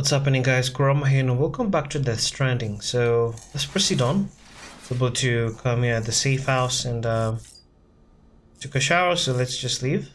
What's happening, guys? Kurama here and welcome back to Death Stranding. So let's proceed on. Able to come here at the safe house and took a shower, so let's just leave.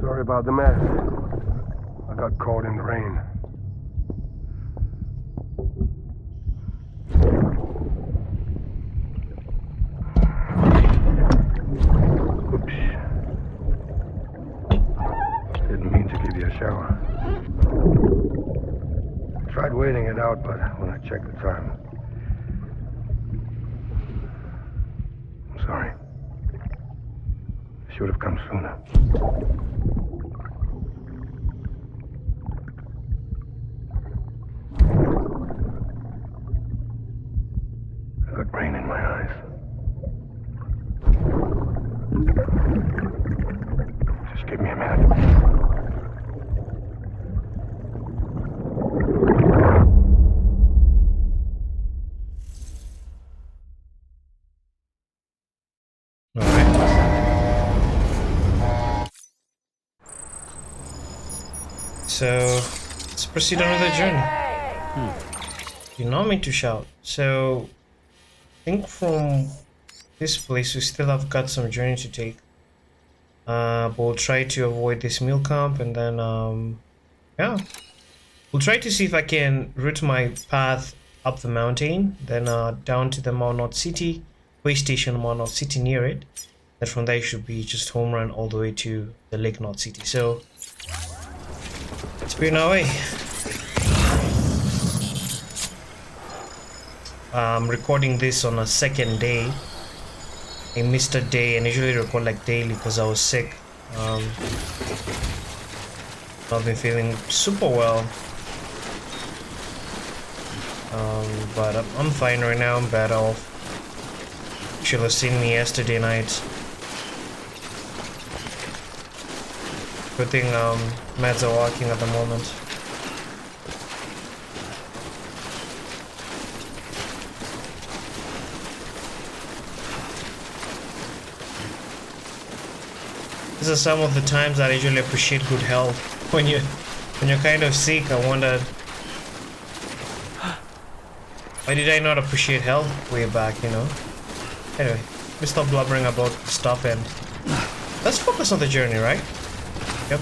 Sorry about the mess. I got caught in the rain. Oops. Didn't mean to give you a shower. Tried waiting it out, but when I checked the time... I'm sorry. Should have come sooner. I got rain in my eyes. Just give me a minute. So let's proceed on with the journey. You're not meant to shout. So I think from this place we still have got some journey to take. But we'll try to avoid this meal camp and then yeah. We'll try to see if I can route my path up the mountain, then down to the Mount North City, way station Mount North City near it. Then from there it should be just home run all the way to the Lake North City. So let's be on our way. I'm recording this on a second day. I missed a day and usually record like daily because I was sick. I've been feeling super well. But I'm fine right now. I'm better off. You should have seen me yesterday night. Good thing meds are working at the moment. These are some of the times that I usually appreciate good health. When you're kind of sick, I wondered, why did I not appreciate health way back, you know? Anyway, let's stop blubbering about stuff and let's focus on the journey, right? Yep.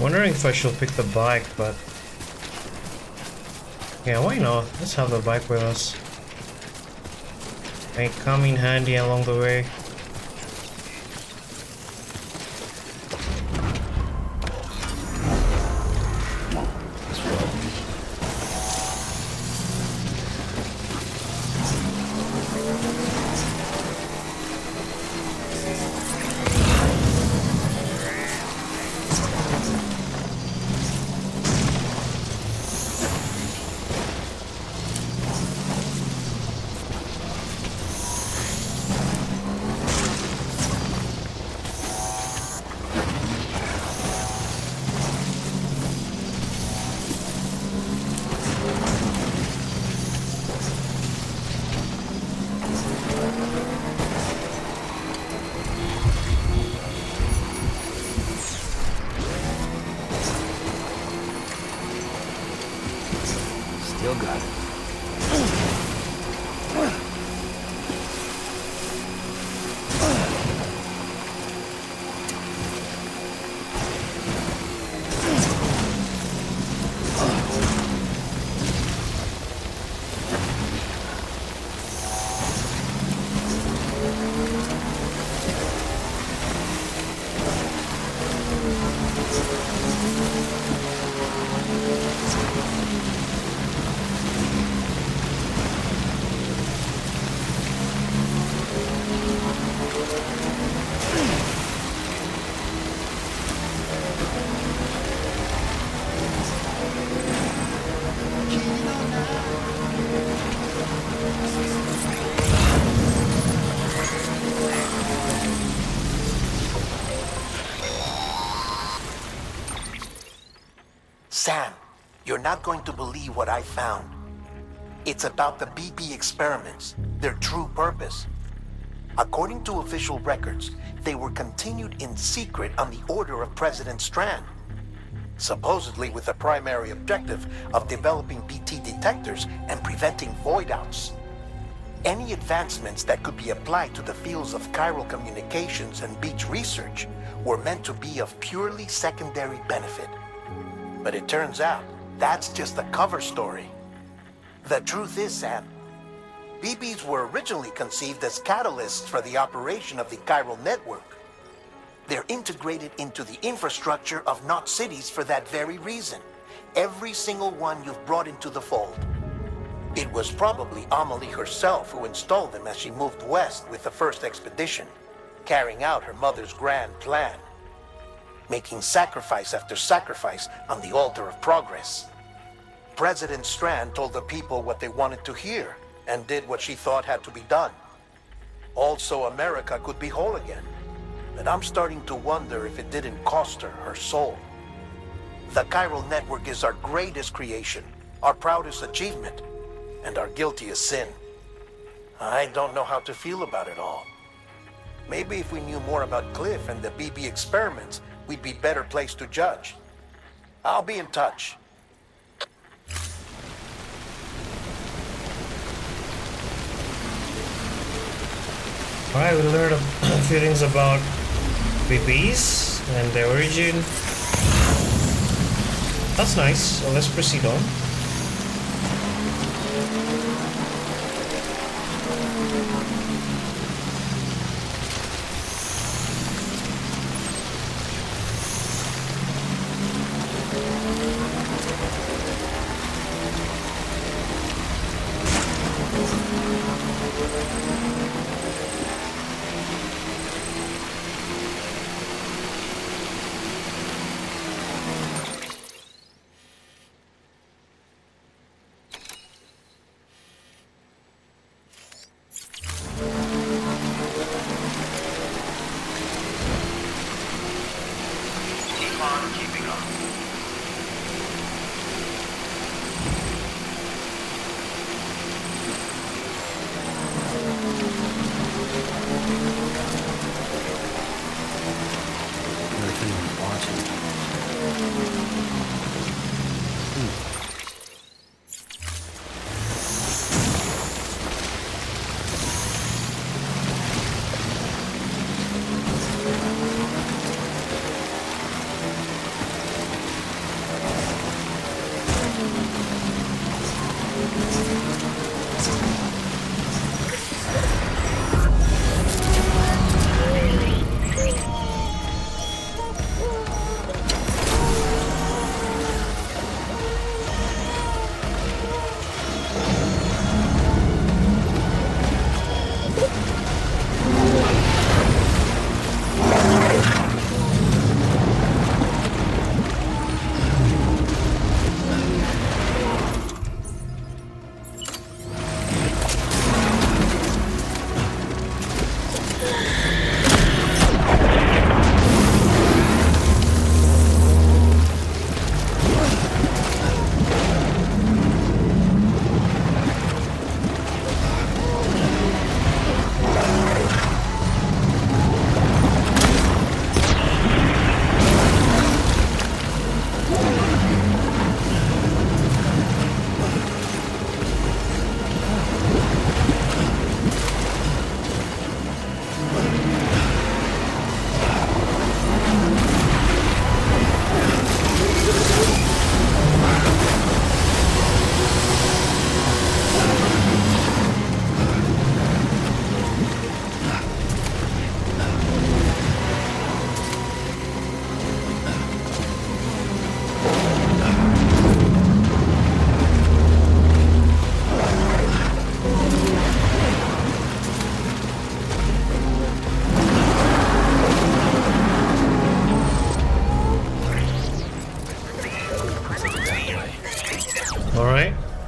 wondering if I should pick the bike, but yeah, why not? Let's have the bike with us. May come in handy along the way. Still got it. Sam, you're not going to believe what I found. It's about the BB experiments, their true purpose. According to official records, they were continued in secret on the order of President Strand, supposedly with the primary objective of developing BT detectors and preventing void-outs. Any advancements that could be applied to the fields of chiral communications and beach research were meant to be of purely secondary benefit. But it turns out, that's just a cover story. The truth is, Sam, BBs were originally conceived as catalysts for the operation of the Chiral Network. They're integrated into the infrastructure of Knot cities for that very reason. Every single one you've brought into the fold. It was probably Amelie herself who installed them as she moved west with the first expedition, carrying out her mother's grand plan, making sacrifice after sacrifice on the altar of progress. President Strand told the people what they wanted to hear and did what she thought had to be done. Also, America could be whole again. But I'm starting to wonder if it didn't cost her her soul. The Chiral Network is our greatest creation, our proudest achievement, and our guiltiest sin. I don't know how to feel about it all. Maybe if we knew more about Cliff and the BB experiments, we'd be better placed to judge. I'll be in touch. Alright, we learned a few things about BBs and their origin. That's nice, so let's proceed on.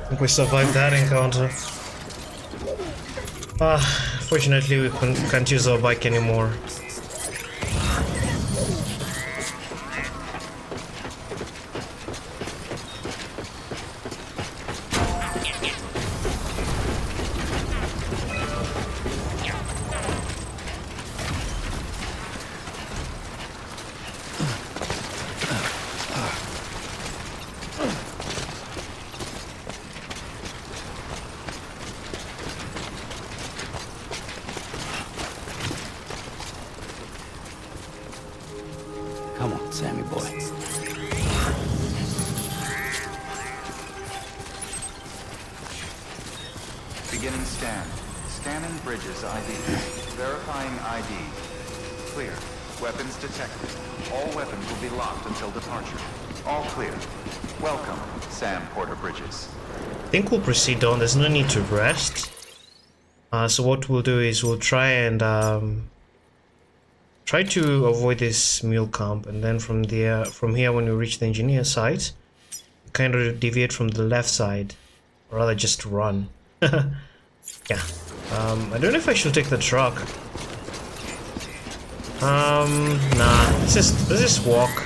think we survived that encounter. Fortunately we can't use our bike anymore. Come on, Sammy boy. Beginning scan. Scanning bridges ID. Verifying ID. Clear. Weapons detected. All weapons will be locked until departure. All clear. Welcome, Sam Porter Bridges. I think we'll proceed on. There's no need to rest. So what we'll do is we'll try and try to avoid this mule camp, and then from here when we reach the engineer site, kind of deviate from the left side, or rather just run. Yeah. I don't know if I should take the truck. Nah. Let's just walk.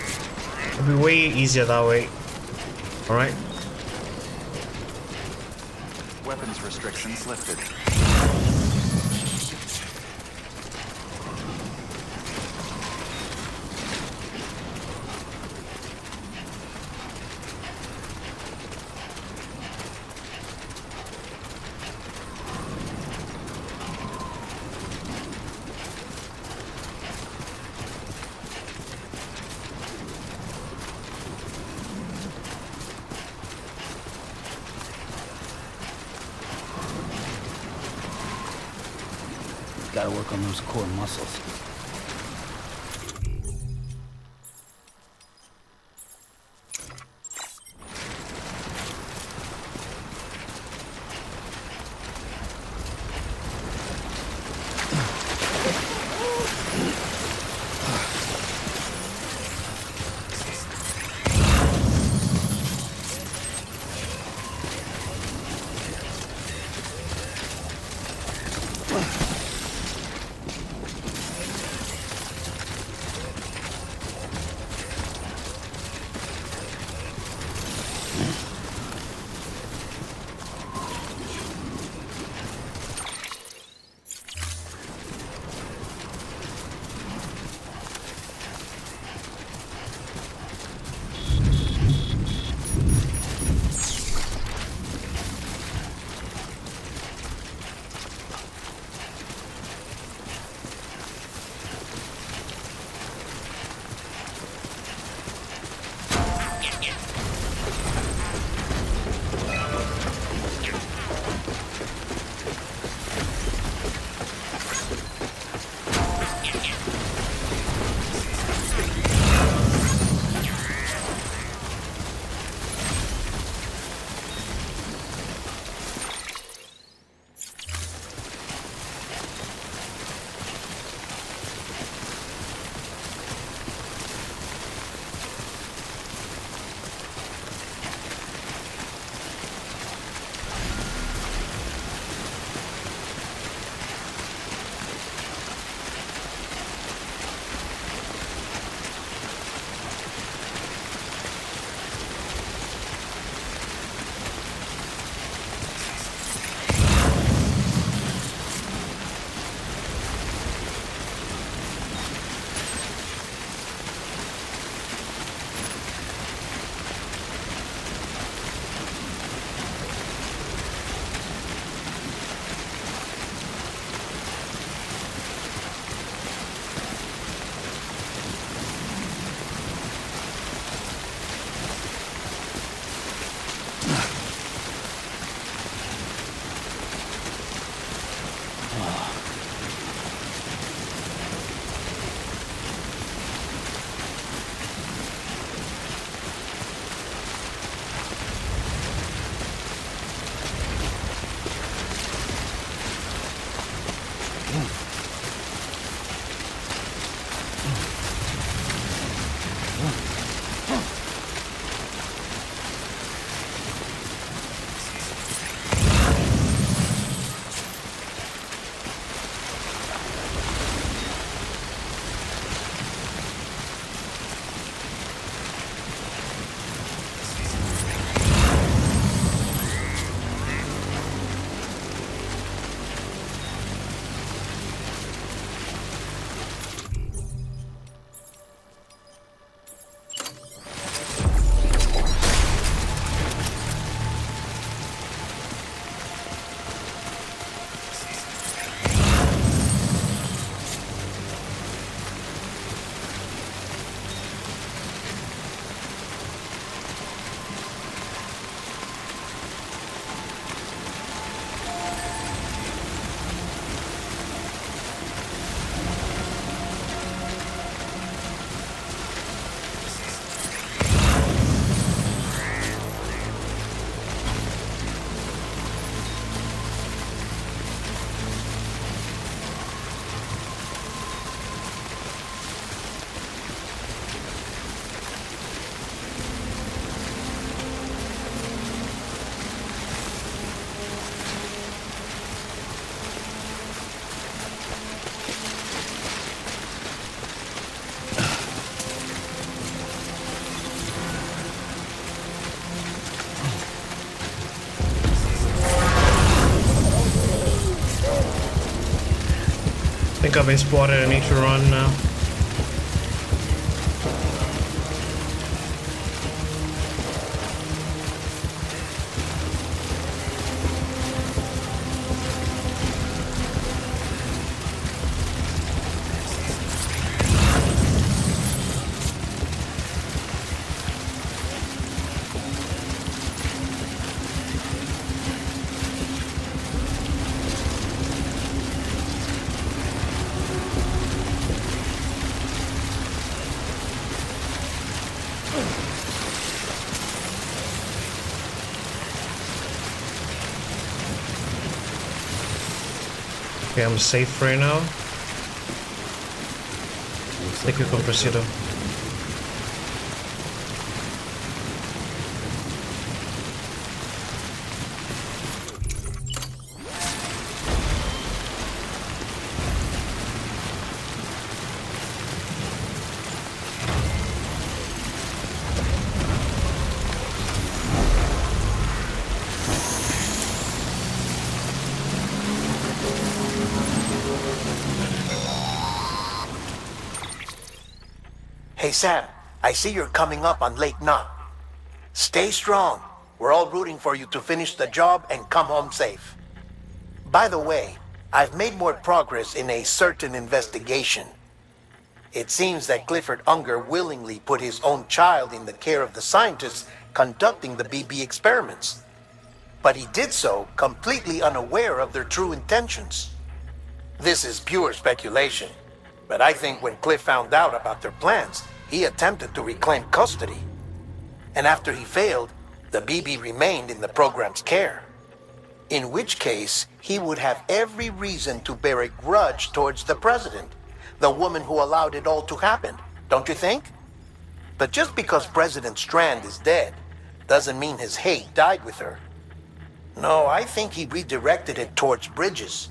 It'll be way easier that way. All right. Weapons restrictions lifted. Gotta work on those core muscles. think I've been spotted. I need to run now. Okay, I'm safe right now. Think we can proceed on. Hey Sam, I see you're coming up on Lake Knot. Stay strong. We're all rooting for you to finish the job and come home safe. By the way, I've made more progress in a certain investigation. It seems that Clifford Unger willingly put his own child in the care of the scientists conducting the BB experiments. But he did so completely unaware of their true intentions. This is pure speculation, but I think when Cliff found out about their plans, he attempted to reclaim custody. And after he failed, the BB remained in the program's care. In which case, he would have every reason to bear a grudge towards the president, the woman who allowed it all to happen, don't you think? But just because President Strand is dead, doesn't mean his hate died with her. No, I think he redirected it towards Bridges.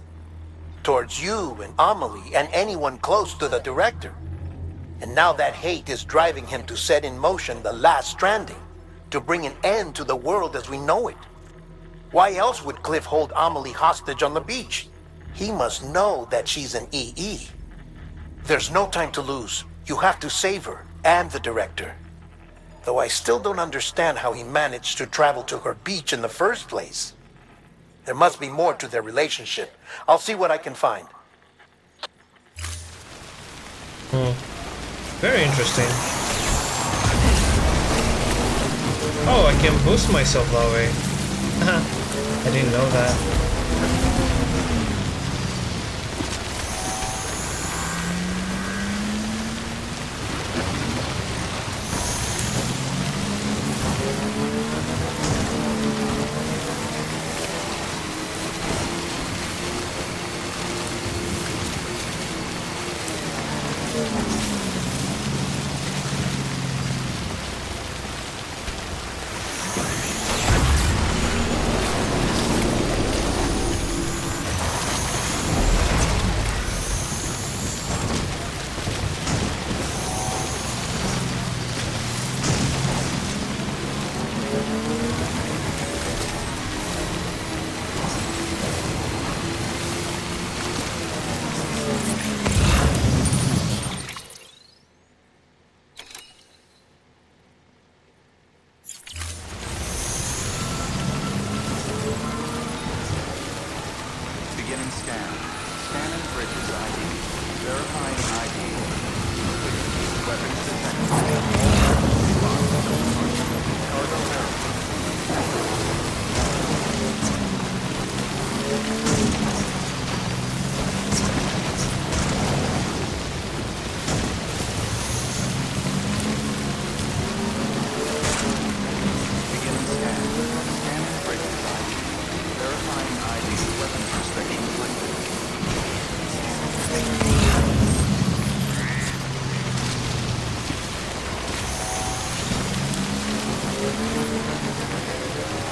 Towards you and Amelie and anyone close to the director. And now that hate is driving him to set in motion the last stranding, to bring an end to the world as we know it. Why else would Cliff hold Amelie hostage on the beach? He must know that she's an EE. There's no time to lose. You have to save her and the director. Though I still don't understand how he managed to travel to her beach in the first place. There must be more to their relationship. I'll see what I can find. Very interesting. Oh, I can boost myself that way. I didn't know that.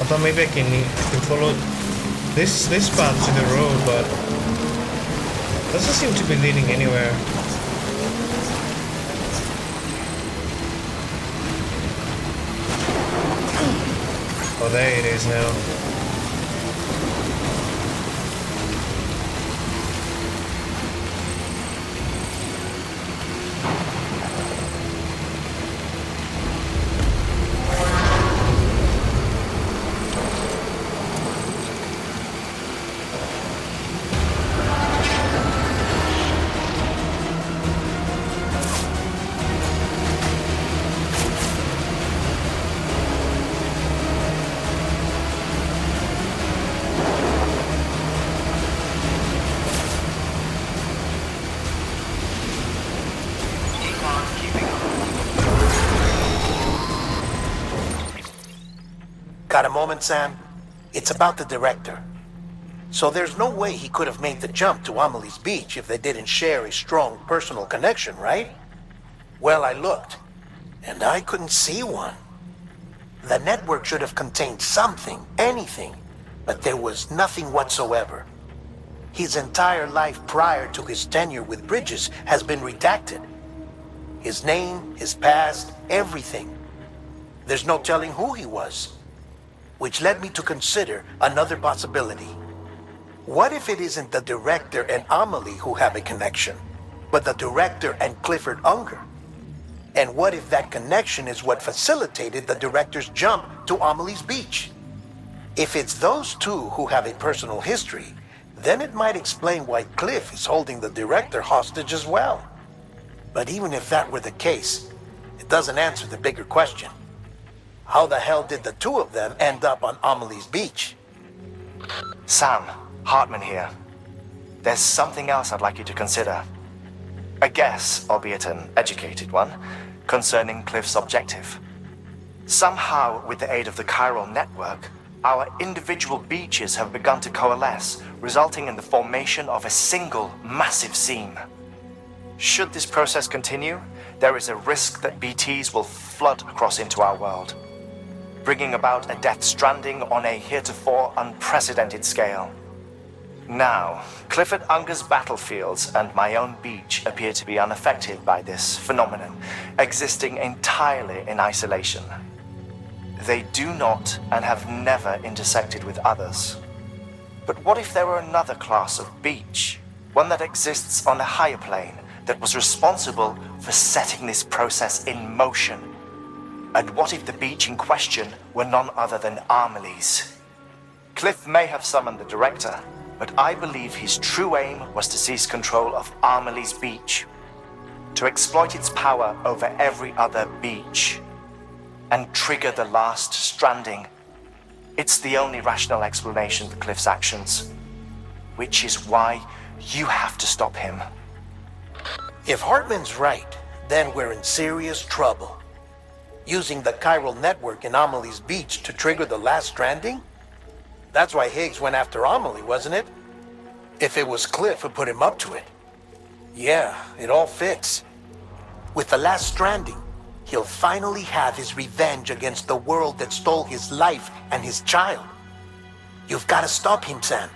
I thought maybe I can follow this path to the road, but doesn't seem to be leading anywhere. Oh, there it is now. Got a moment, Sam? It's about the director. So there's no way he could have made the jump to Amelie's Beach if they didn't share a strong personal connection, right? Well, I looked, and I couldn't see one. The network should have contained something, anything, but there was nothing whatsoever. His entire life prior to his tenure with Bridges has been redacted. His name, his past, everything. There's no telling who he was. Which led me to consider another possibility. What if it isn't the director and Amelie who have a connection, but the director and Clifford Unger? And what if that connection is what facilitated the director's jump to Amelie's Beach? If it's those two who have a personal history, then it might explain why Cliff is holding the director hostage as well. But even if that were the case, it doesn't answer the bigger question. How the hell did the two of them end up on Amelie's Beach? Sam, Hartman here. There's something else I'd like you to consider. A guess, albeit an educated one, concerning Cliff's objective. Somehow, with the aid of the Chiral Network, our individual beaches have begun to coalesce, resulting in the formation of a single massive seam. Should this process continue, there is a risk that BTs will flood across into our world, bringing about a Death Stranding on a heretofore unprecedented scale. Now, Clifford Unger's battlefields and my own beach appear to be unaffected by this phenomenon, existing entirely in isolation. They do not and have never intersected with others. But what if there were another class of beach, one that exists on a higher plane, that was responsible for setting this process in motion? And what if the beach in question were none other than Amelie's? Cliff may have summoned the director, but I believe his true aim was to seize control of Amelie's Beach, to exploit its power over every other beach, and trigger the last stranding. It's the only rational explanation for Cliff's actions, which is why you have to stop him. If Hartman's right, then we're in serious trouble. Using the Chiral Network in Amelie's Beach to trigger the last stranding? That's why Higgs went after Amelie, wasn't it? If it was Cliff who put him up to it. Yeah, it all fits. With the last stranding, he'll finally have his revenge against the world that stole his life and his child. You've got to stop him, Sam.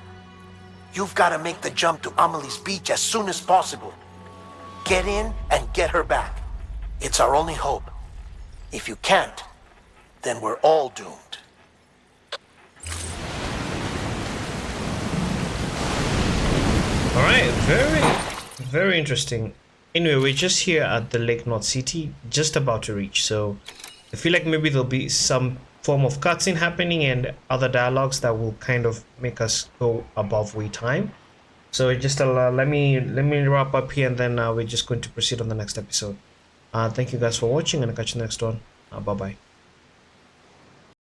You've got to make the jump to Amelie's Beach as soon as possible. Get in and get her back. It's our only hope. If you can't, then we're all doomed. Alright, very interesting. Anyway, we're just here at the Lake North City, just about to reach, so I feel like maybe there'll be some form of cutscene happening and other dialogues that will kind of make us go above wait time. So just let me wrap up here, and then we're just going to proceed on the next episode. Thank you guys for watching, and I'll catch you next one. Bye bye.